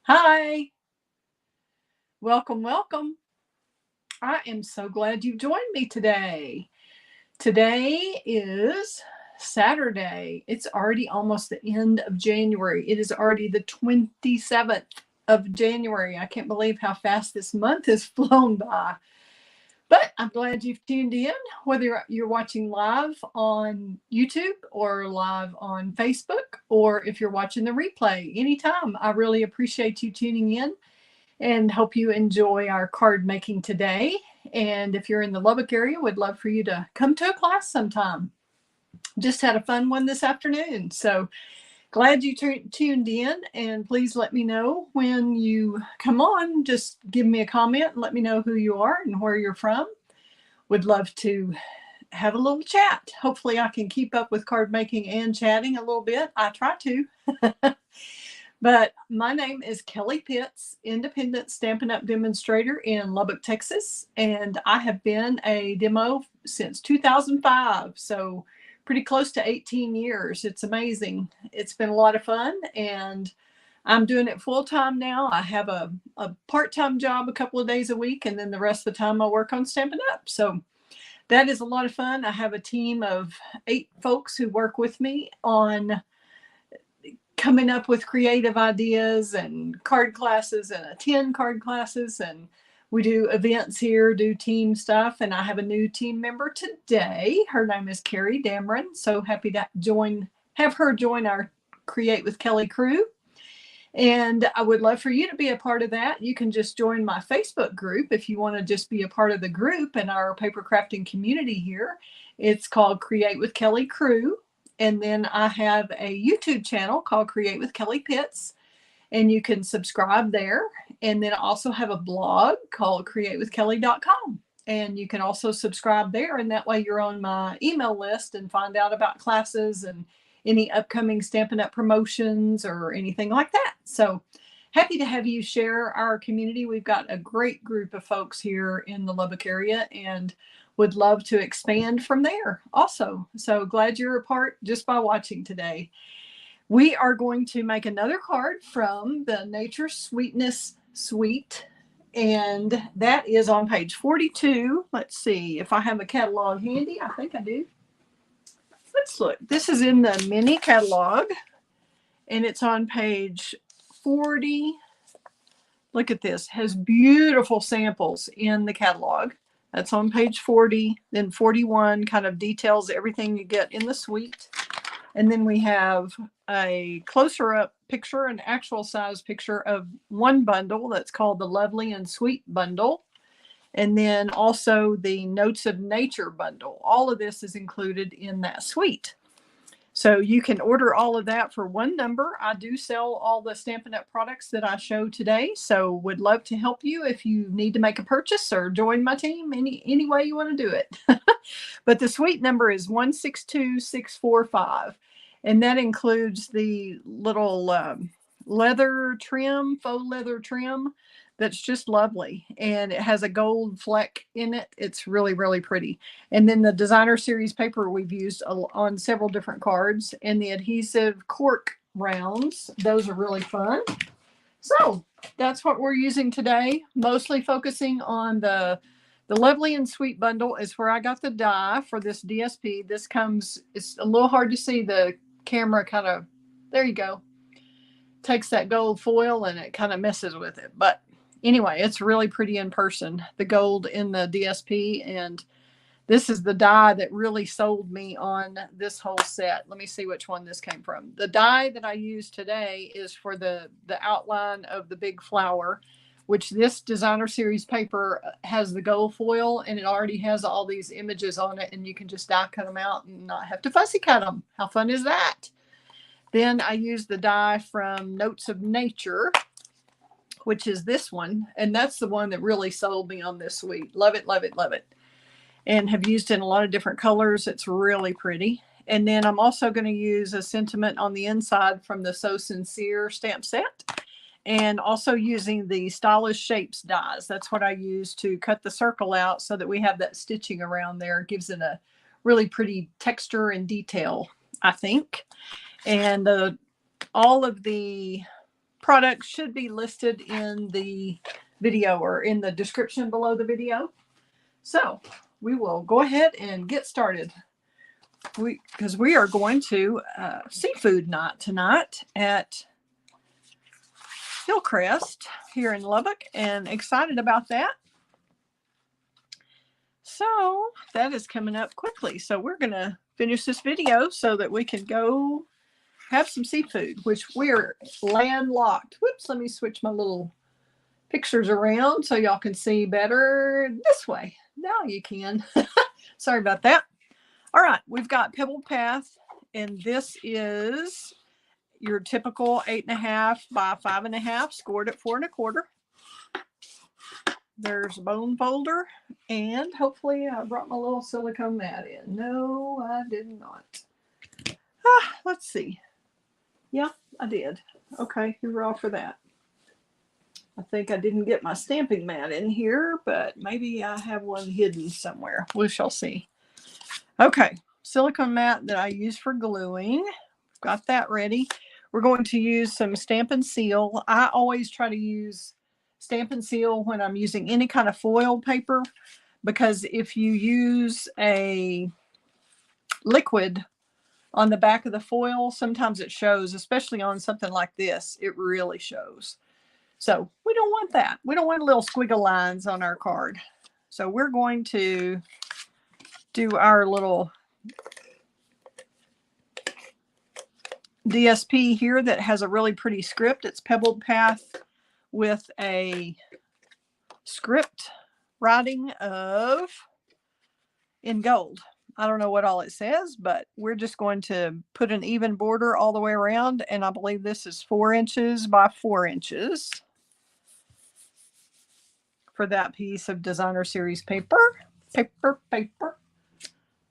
Hi, welcome, welcome. I am so glad you've joined me today. Today is Saturday. It's already almost the end of January. It is already the 27th of January. I can't believe how fast this month has flown by. But I'm glad you've tuned in, whether you're watching live on YouTube or live on Facebook, or if you're watching the replay anytime. I really appreciate you tuning in and hope you enjoy our card making today. And if you're in the Lubbock area, would love for you to come to a class sometime. Just had a fun one this afternoon. So glad you tuned in, and please let me know when you come on. Just give me a comment and let me know who you are and where you're from. Would love to have a little chat. Hopefully I can keep up with card making and chatting a little bit. I try to. But my name is Kelly Pitts, independent Stampin' Up! Demonstrator in Lubbock, Texas, and I have been a demo since 2005, so pretty close to 18 years. It's amazing. It's been a lot of fun, and I'm doing it full time now. I have a part-time job a couple of days a week, and then the rest of the time I work on Stampin' Up! So that is a lot of fun. I have a team of 8 folks who work with me on coming up with creative ideas and card classes, and attend card classes, and we do events here, do team stuff. And I have a new team member today. Her name is Carrie Dameron. So happy to have her join our Create with Kelly crew. And I would love for you to be a part of that. You can just join my Facebook group if you want to just be a part of the group in our paper crafting community here. It's called Create with Kelly Crew. And then I have a YouTube channel called Create with Kelly Pitts, and you can subscribe there. And then I also have a blog called createwithkelly.com. And you can also subscribe there, and that way you're on my email list and find out about classes and any upcoming Stampin' Up! Promotions or anything like that. So happy to have you share our community. We've got a great group of folks here in the Lubbock area, and would love to expand from there also. So glad you're a part just by watching today. We are going to make another card from the Nature Sweetness Suite, and that is on page 42. Let's see if I have a catalog handy. I think I do. Let's look. This is in the mini catalog, and it's on page 40. Look at this. It has beautiful samples in the catalog. That's on page 40. Then 41 kind of details everything you get in the suite. And then we have a closer up picture, an actual size picture of one bundle that's called the Lovely and Sweet bundle. And then also the Notes of Nature bundle. All of this is included in that suite. So you can order all of that for one number. I do sell all the Stampin' Up! Products that I show today, so would love to help you if you need to make a purchase or join my team any way you want to do it. But the suite number is 162645, and that includes the little leather trim, faux leather trim. That's just lovely, and it has a gold fleck in it. It's really, really pretty. And then the designer series paper we've used on several different cards, and the adhesive cork rounds. Those are really fun. So that's what we're using today, mostly focusing on the Lovely and Sweet bundle is where I got the die for this DSP. This comes, it's a little hard to see, the camera kind of, there you go, takes that gold foil and it kind of messes with it. But anyway, it's really pretty in person, the gold in the DSP. And this is the die that really sold me on this whole set. Let me see which one this came from. The die that I used today is for the outline of the big flower, which this designer series paper has the gold foil, and it already has all these images on it, and you can just die cut them out and not have to fussy cut them. How fun is that? Then I used the die from Notes of Nature, which is this one, and that's the one that really sold me on this suite. Love it, love it, love it. And have used it in a lot of different colors. It's really pretty. And then I'm also going to use a sentiment on the inside from the So Sincere stamp set, and also using the Stylish Shapes dies. That's what I use to cut the circle out so that we have that stitching around there. It gives it a really pretty texture and detail, I think. And all of the products should be listed in the video or in the description below the video. So we will go ahead and get started. Because we are going to seafood night tonight at Hillcrest here in Lubbock, and excited about that. So that is coming up quickly. So we're going to finish this video so that we can go have some seafood, which we're landlocked. Whoops, let me switch my little pictures around so y'all can see better this way. Now you can. Sorry about that. All right, we've got Pebbled Path, and this is your typical 8.5 by 5.5, scored at 4 1/4. There's a bone folder, and hopefully I brought my little silicone mat in. No, I did not. Let's see. Yeah, I did. Okay, you're all for that. I think I didn't get my stamping mat in here, but maybe I have one hidden somewhere. We shall see. Okay, silicone mat that I use for gluing. Got that ready. We're going to use some Stampin' Seal. I always try to use Stampin' Seal when I'm using any kind of foil paper, because if you use a liquid on the back of the foil, sometimes it shows, especially on something like this. It really shows. So we don't want that. We don't want little squiggle lines on our card. So we're going to do our little DSP here that has a really pretty script. It's Pebbled Path with a script writing of in gold. I don't know what all it says, but we're just going to put an even border all the way around, and I believe this is 4 inches by 4 inches for that piece of designer series paper. Paper.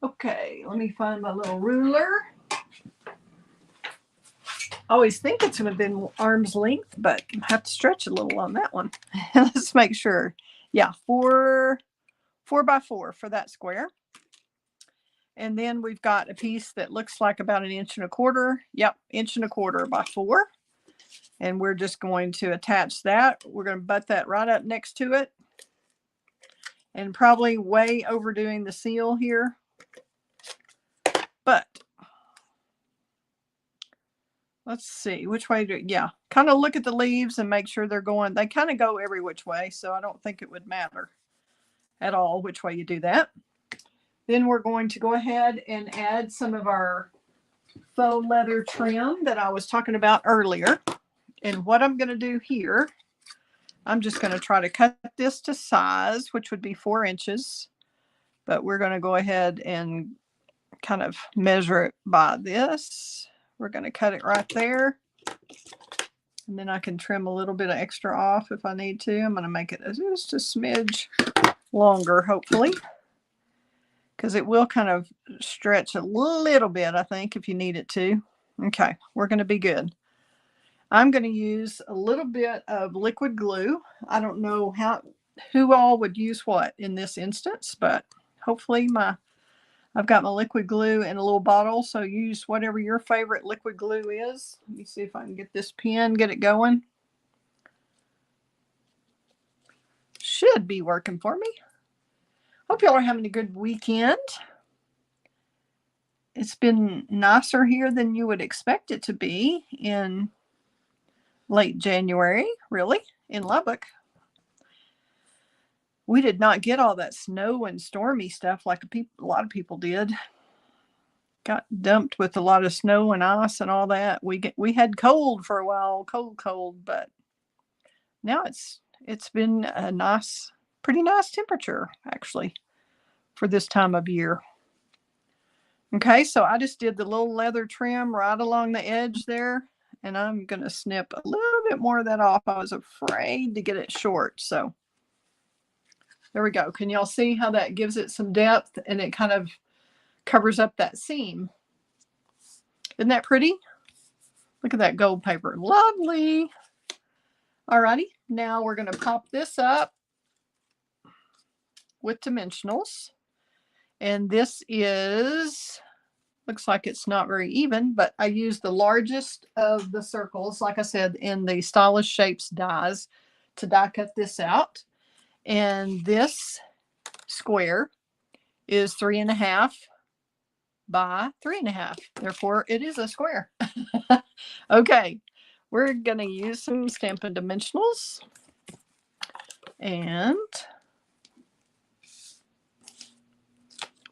Okay, let me find my little ruler. I always think it's within arm's length, but I have to stretch a little on that one. Let's make sure. Yeah, 4 by 4 for that square. And then we've got a piece that looks like about 1 1/4 inches. Yep, 1 1/4 inches by 4. And we're just going to attach that. We're going to butt that right up next to it. And probably way overdoing the seal here. But let's see which way to, yeah, kind of look at the leaves and make sure they're going. They kind of go every which way, so I don't think it would matter at all which way you do that. Then we're going to go ahead and add some of our faux leather trim that I was talking about earlier. And what I'm going to do here, I'm just going to try to cut this to size, which would be 4 inches. But we're going to go ahead and kind of measure it by this. We're going to cut it right there. And then I can trim a little bit of extra off if I need to. I'm going to make it just a smidge longer, hopefully, because it will kind of stretch a little bit, I think, if you need it to. Okay, we're going to be good. I'm going to use a little bit of liquid glue. I don't know who all would use what in this instance, but hopefully I've got my liquid glue in a little bottle, so use whatever your favorite liquid glue is. Let me see if I can get this pen, get it going. Should be working for me. Hope y'all are having a good weekend. It's been nicer here than you would expect it to be in late January, really, in Lubbock. We did not get all that snow and stormy stuff like a lot of people did. Got dumped with a lot of snow and ice and all that. We had cold for a while, cold, but now it's been a pretty nice temperature actually for this time of year. Okay, so I just did the little leather trim right along the edge there, and I'm going to snip a little bit more of that off. I was afraid to get it short, so there we go. Can y'all see how that gives it some depth and it kind of covers up that seam? Isn't that pretty? Look at that gold paper. Lovely. Alrighty, now we're going to pop this up with dimensionals. And this is Looks like it's not very even, but I used the largest of the circles, like I said, in the Stylish Shapes dies to die cut this out. And this square is 3.5 by 3.5. Therefore, it is a square. Okay, we're going to use some Stampin' Dimensionals. And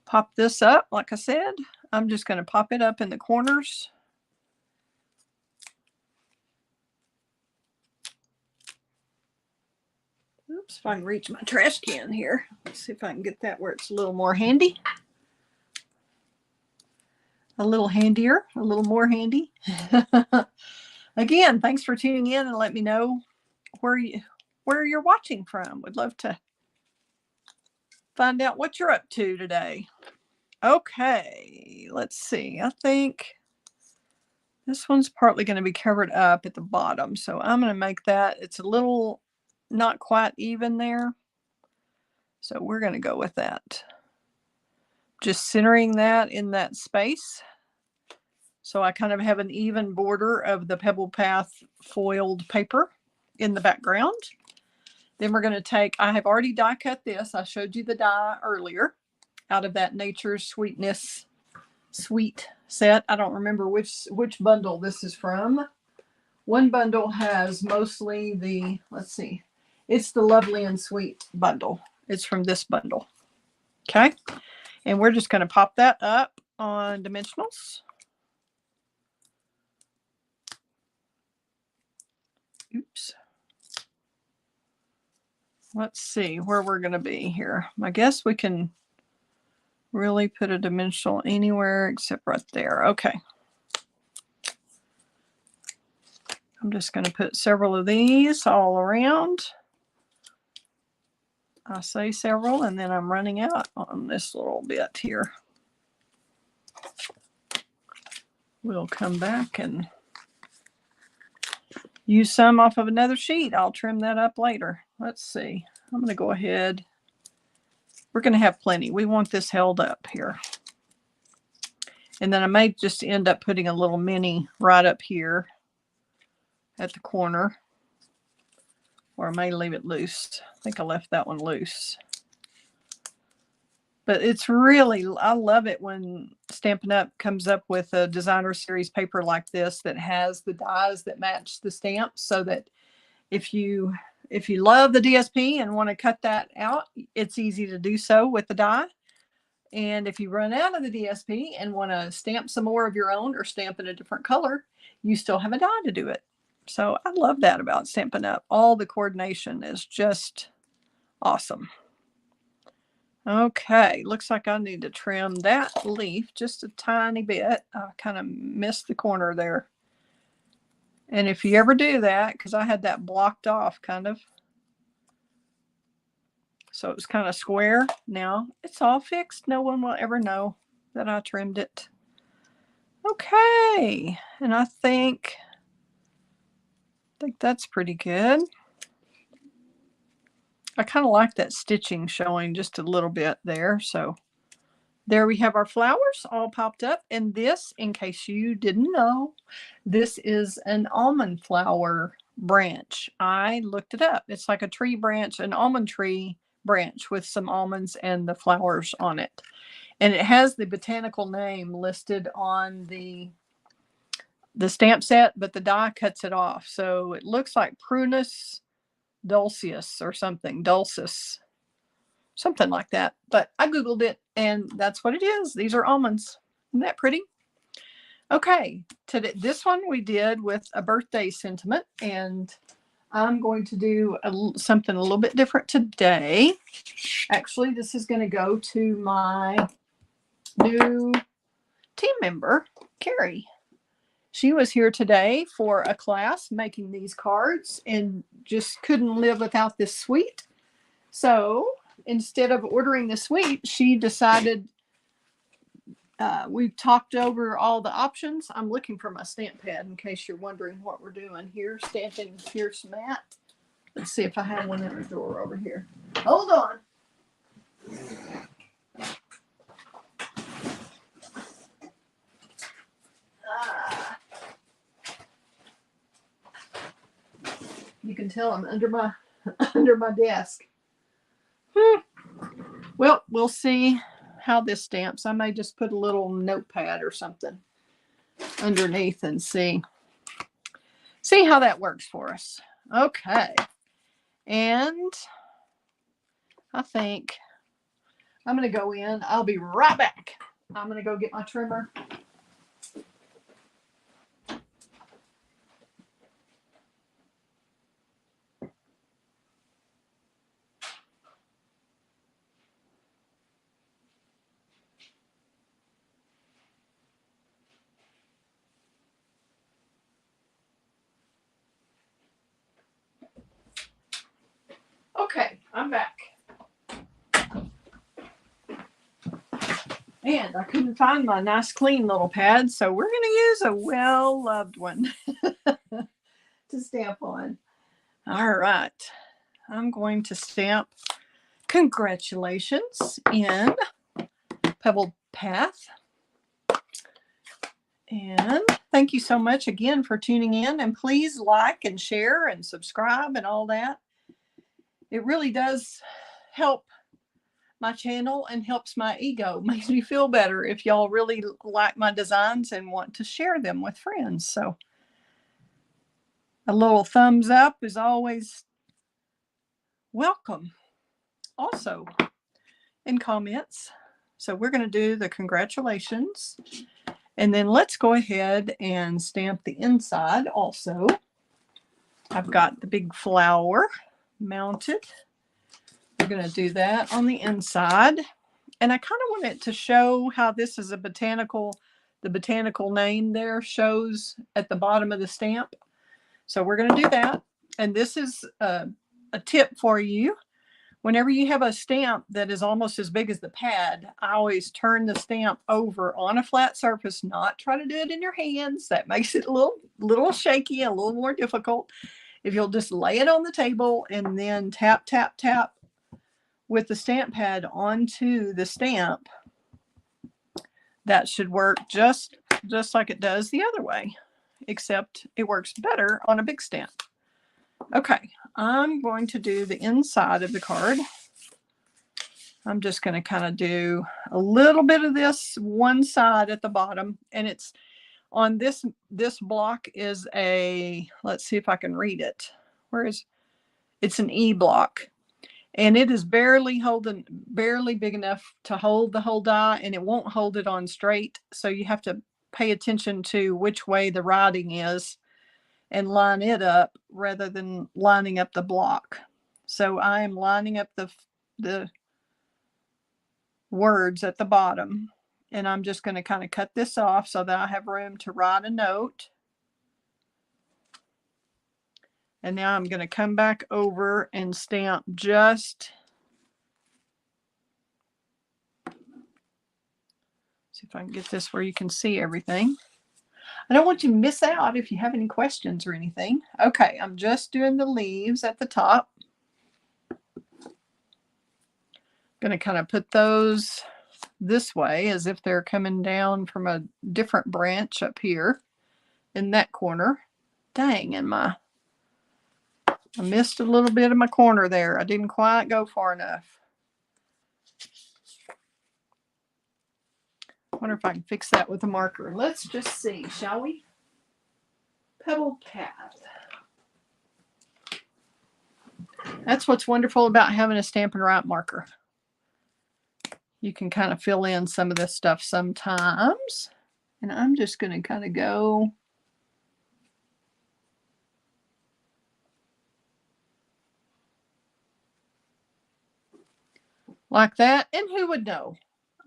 pop this up, like I said. I'm just going to pop it up in the corners. Oops, if I can reach my trash can here. Let's see if I can get that where it's a little more handy. A little handier, a little more handy. Again, thanks for tuning in and let me know where you're watching from. Would love to find out what you're up to today. Okay, let's see. I think this one's partly going to be covered up at the bottom. So I'm going to make that, it's a little not quite even there. So we're going to go with that. Just centering that in that space. So I kind of have an even border of the Pebble Path foiled paper in the background. Then we're going to take, I have already die cut this. I showed you the die earlier out of that Nature's Sweetness Sweet set. I don't remember which bundle this is from. One bundle has mostly the, let's see, it's the Lovely and Sweet bundle. It's from this bundle. Okay. And we're just going to pop that up on dimensionals. Oops. Let's see where we're going to be here. I guess we can really put a dimensional anywhere except right there. Okay. I'm just going to put several of these all around. I say several, and then I'm running out on this little bit here. We'll come back and use some off of another sheet. I'll trim that up later. Let's see. I'm going to go ahead. We're going to have plenty. We want this held up here. And then I may just end up putting a little mini right up here at the corner. Or I may leave it loose. I think I left that one loose. But it's really, I love it when Stampin' Up! Comes up with a designer series paper like this that has the dies that match the stamps, so that if you love the DSP and want to cut that out, it's easy to do so with the die. And if you run out of the DSP and want to stamp some more of your own or stamp in a different color, you still have a die to do it. So I love that about Stampin' Up! All the coordination is just awesome. Okay, looks like I need to trim that leaf just a tiny bit. I kind of missed the corner there. And if you ever do that, because I had that blocked off kind of, so it was kind of square. Now it's all fixed. No one will ever know that I trimmed it. Okay, and I think that's pretty good. I kind of like that stitching showing just a little bit there. So there we have our flowers all popped up. And this, in case you didn't know, this is an almond flower branch. I looked it up. It's like a tree branch, an almond tree branch with some almonds and the flowers on it. And it has the botanical name listed on the stamp set, but the die cuts it off. So it looks like Prunus dulcis or something, dulcis, something like that. But I Googled it and that's what it is. These are almonds. Isn't that pretty? Okay, today, this one we did with a birthday sentiment, and I'm going to do something a little bit different today. Actually, this is going to go to my new team member, Carrie. She was here today for a class making these cards and just couldn't live without this suite. So instead of ordering the suite, she decided, we've talked over all the options. I'm looking for my stamp pad in case you're wondering what we're doing here. Stamping Pierce mat. Let's see if I have one in the drawer over here. Hold on. You can tell I'm under my under my desk. Well, we'll see how this stamps. I may just put a little notepad or something underneath and see how that works for us. Okay. And I think I'm going to go in. I'll be right back. I'm going to go get my trimmer. Okay, I'm back. And I couldn't find my nice clean little pad, so we're going to use a well-loved one to stamp on. All right. I'm going to stamp congratulations in Pebbled Path. And thank you so much again for tuning in. And please like and share and subscribe and all that. It really does help my channel and helps my ego. Makes me feel better if y'all really like my designs and want to share them with friends. So a little thumbs up is always welcome. Also in comments. So we're going to do the congratulations. And then let's go ahead and stamp the inside also. I've got the big flower mounted. We're going to do that on the inside. And I kind of want it to show how this is a botanical, the botanical name there shows at the bottom of the stamp. So we're going to do that. And this is a tip for you. Whenever you have a stamp that is almost as big as the pad, I always turn the stamp over on a flat surface, not try to do it in your hands. That makes it a little shaky, a little more difficult. If you'll just lay it on the table and then tap, tap, tap with the stamp pad onto the stamp, that should work just like it does the other way, except it works better on a big stamp. Okay, I'm going to do the inside of the card. I'm just going to kind of do a little bit of this one side at the bottom, and it's on this block is a, let's see if I can read it. It's an E block, and it is barely big enough to hold the whole die, and it won't hold it on straight. So you have to pay attention to which way the writing is and line it up rather than lining up the block. So I am lining up the words at the bottom, and I'm just going to kind of cut this off so that I have room to write a note. And now I'm going to come back over and stamp just, see if I can get this where you can see everything. I don't want you to miss out if you have any questions or anything. Okay, I'm just doing the leaves at the top. Going to kind of put those this way as if they're coming down from a different branch up here in that corner. Dang, I missed a little bit of my corner there. I didn't quite go far enough. I wonder if I can fix that with a marker. Let's just see, shall we? Pebbled Path. That's what's wonderful about having a Stampin' Write marker. You can kind of fill in some of this stuff sometimes. And I'm just going to kind of go like that. And who would know?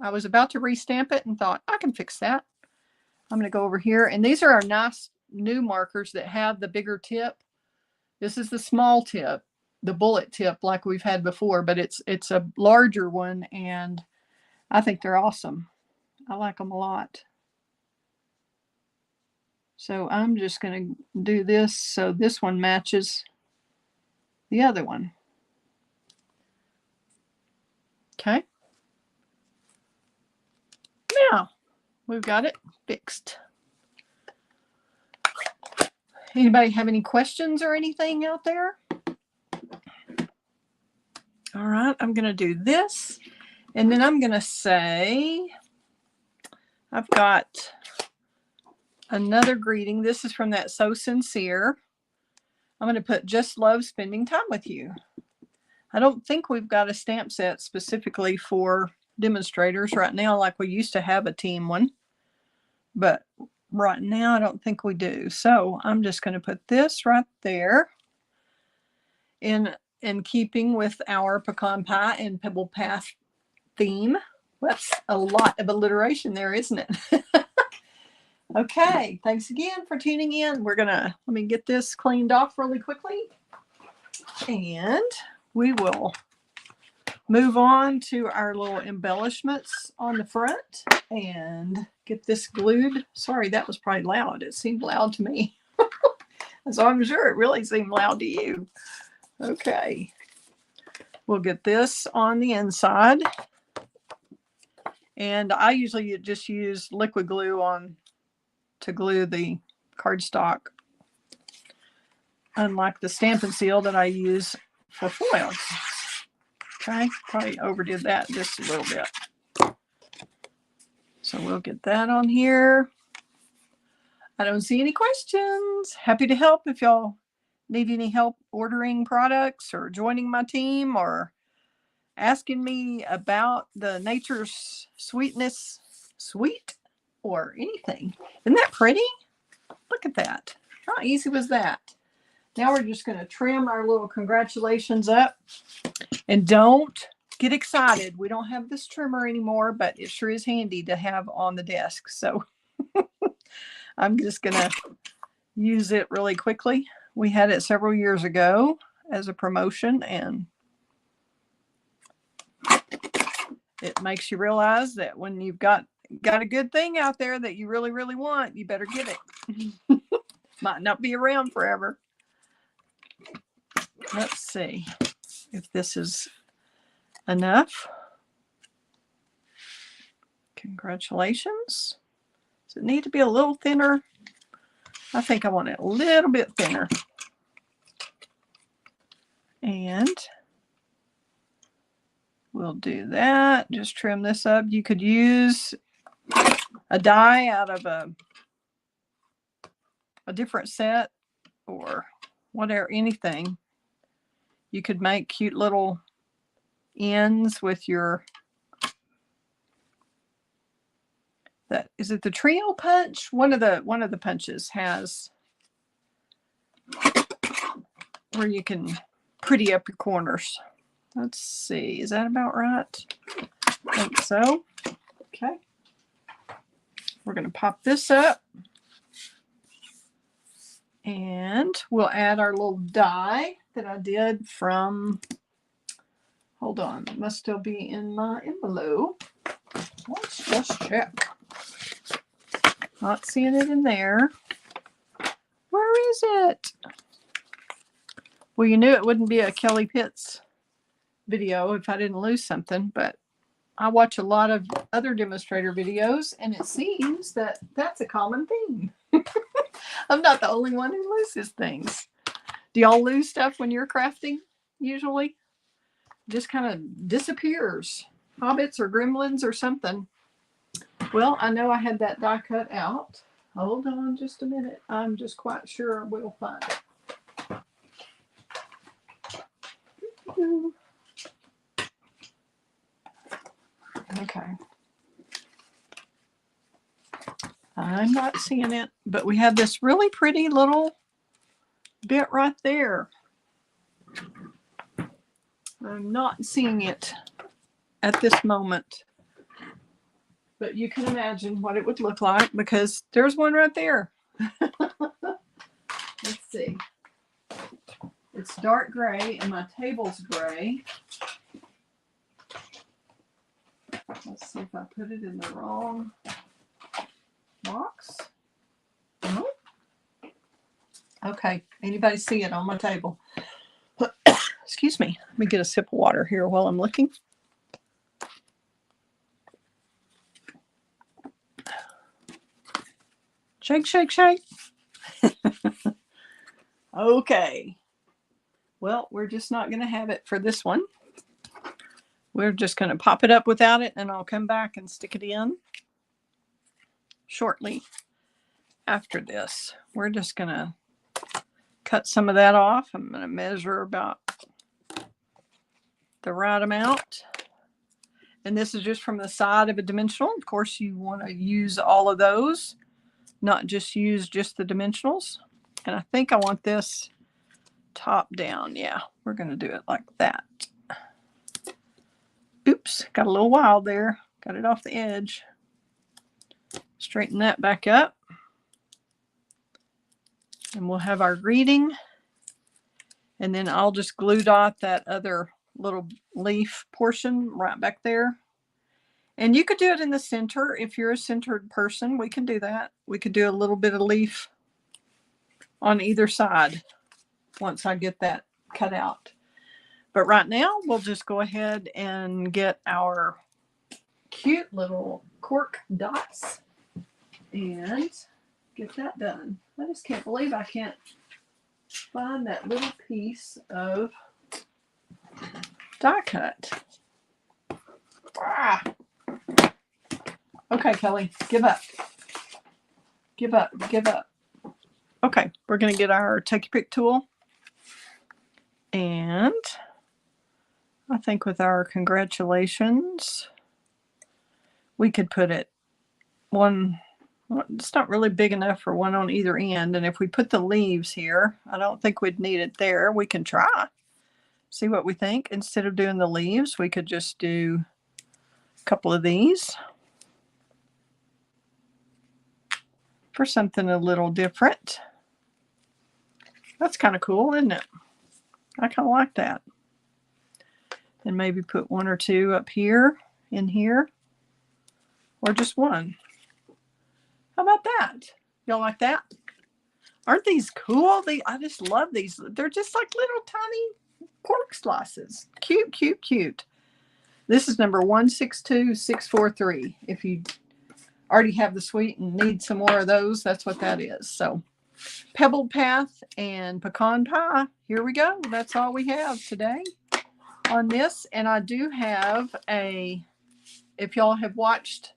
I was about to restamp it and thought, I can fix that. I'm going to go over here. And these are our nice new markers that have the bigger tip. This is the small tip, the bullet tip like we've had before, but it's a larger one, and I think they're awesome. I like them a lot. So I'm just going to do this so this one matches the other one. Okay. Now we've got it fixed. Anybody have any questions or anything out there? All right, I'm going to do this, and then I'm going to say, I've got another greeting. This is from that So Sincere. I'm going to put just love spending time with you. I don't think we've got a stamp set specifically for demonstrators right now like we used to have a team one. But right now I don't think we do. So I'm just going to put this right there in keeping with our pecan pie and pebble path theme. That's a lot of alliteration there, isn't it? Okay, thanks again for tuning in. Let me get this cleaned off really quickly. And we will move on to our little embellishments on the front and get this glued. Sorry, that was probably loud. It seemed loud to me. So I'm sure it really seemed loud to you. Okay. We'll get this on the inside. And I usually just use liquid glue to glue the cardstock, unlike the Stampin' Seal that I use for foil. Okay, probably overdid that just a little bit. So we'll get that on here. I don't see any questions. Happy to help if y'all need any help ordering products or joining my team or asking me about the Nature's Sweetness suite or anything. Isn't that pretty? Look at that. How easy was that? Now we're just going to trim our little congratulations up. And don't get excited. We don't have this trimmer anymore, but it sure is handy to have on the desk. So I'm just going to use it really quickly. We had it several years ago as a promotion, and it makes you realize that when you've got a good thing out there that you really, really want, you better get it. Might not be around forever. Let's see if this is enough. Congratulations. Does it need to be a little thinner? I think I want it a little bit thinner. And we'll do that. Just trim this up. You could use a die out of a different set or whatever, anything. You could make cute little ends with your, is it the trio punch? One of the punches has where you can pretty up your corners. Let's see, is that about right? I think so. Okay. We're going to pop this up. And we'll add our little die that I did from, hold on, it must still be in my envelope. Let's just check. Not seeing it in there. Where is it? Well, you knew it wouldn't be a Kelly Pitts video if I didn't lose something, but I watch a lot of other demonstrator videos, and it seems that that's a common theme. I'm not the only one who loses things. Do y'all lose stuff when you're crafting usually? Just kind of disappears. Hobbits or gremlins or something. Well, I know I had that die cut out. Hold on just a minute. I'm just quite sure I will find it. Okay. I'm not seeing it, but we have this really pretty little bit right there. I'm not seeing it at this moment, but you can imagine what it would look like because there's one right there. Let's see. It's dark gray and my table's gray. Let's see if I put it in the wrong box. No. Okay. Anybody see it on my table? Excuse me. Let me get a sip of water here while I'm looking. Shake, shake, shake. Okay. Well, we're just not going to have it for this one. We're just going to pop it up without it, and I'll come back and stick it in shortly after this. We're just going to cut some of that off. I'm going to measure about the right amount. And this is just from the side of a dimensional. Of course, you want to use all of those, not just use just the dimensionals. And I think I want this top down. Yeah, we're going to do it like that. Oops, got a little wild there. Got it off the edge. Straighten that back up. And we'll have our greeting. And then I'll just glue dot that other little leaf portion right back there. And you could do it in the center. If you're a centered person, we can do that. We could do a little bit of leaf on either side once I get that cut out. But right now, we'll just go ahead and get our cute little cork dots and get that done. I just can't believe I can't find that little piece of die cut. Ah. Okay, Kelly, give up. Give up, give up. Okay, we're going to get our Take Your Pick tool. And I think with our congratulations, we could put it one, it's not really big enough for one on either end. And if we put the leaves here, I don't think we'd need it there. We can try, see what we think. Instead of doing the leaves, we could just do a couple of these for something a little different. That's kind of cool, isn't it? I kind of like that. And maybe put one or two up here, in here, or just one. How about that? Y'all like that? Aren't these cool? I just love these. They're just like little tiny cork slices. Cute, cute, cute. This is number 162643. If you already have the suite and need some more of those, that's what that is. So Pebbled Path and Pecan Pie. Here we go. That's all we have today on this. And I do have if y'all have watched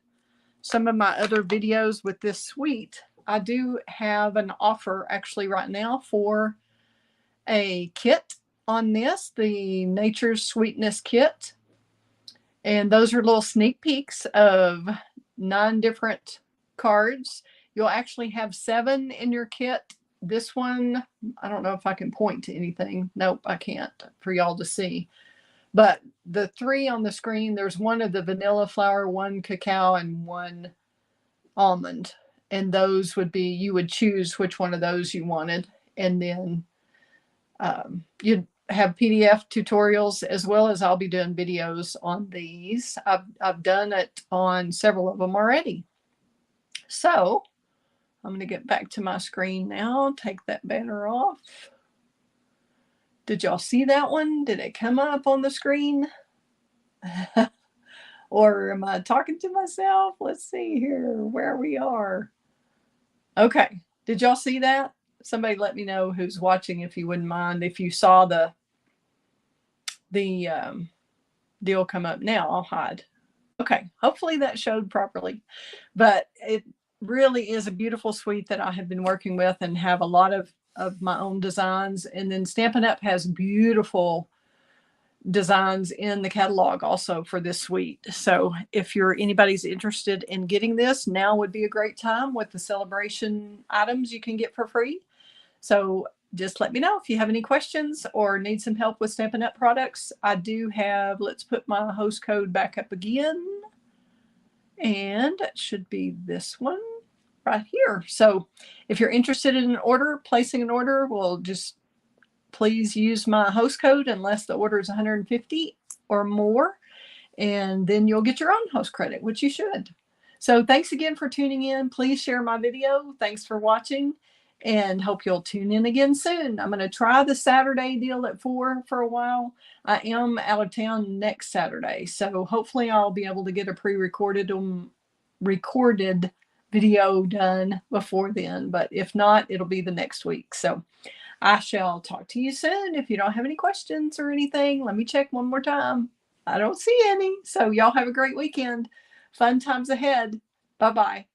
some of my other videos with this suite, I do have an offer actually right now for a kit on this, the Nature's Sweetness kit. And those are little sneak peeks of 9 different cards. You'll actually have 7 in your kit. This one, I don't know if I can point to anything. Nope, I can't for y'all to see. But the 3 on the screen, there's one of the vanilla flower, 1 cacao, and 1 almond. And those would be, you would choose which one of those you wanted. And then you'd have PDF tutorials, as well as I'll be doing videos on these. I've done it on several of them already. So I'm going to get back to my screen now. Take that banner off. Did y'all see that one? Did it come up on the screen? Or am I talking to myself? Let's see here where we are. Okay. Did y'all see that? Somebody let me know who's watching, if you wouldn't mind. If you saw the deal come up now, I'll hide. Okay. Hopefully that showed properly. But it really is a beautiful suite that I have been working with and have a lot of my own designs. And then Stampin' Up! Has beautiful designs in the catalog also for this suite. So if anybody's interested in getting this, now would be a great time with the celebration items you can get for free. So just let me know if you have any questions or need some help with Stampin' Up! Products. I do have, let's put my host code back up again. And it should be this one right here. So if you're interested in placing an order, we'll just please use my host code unless the order is 150 or more, and then you'll get your own host credit, which you should. So thanks again for tuning in. Please share my video. Thanks for watching, and hope you'll tune in again soon. I'm going to try the Saturday deal at 4 for a while. I am out of town next Saturday, so hopefully I'll be able to get a pre-recorded recorded video done before then, but if not, it'll be the next week. So I shall talk to you soon. If you don't have any questions or anything, let me check one more time. I don't see any. So y'all have a great weekend. Fun times ahead. Bye-bye.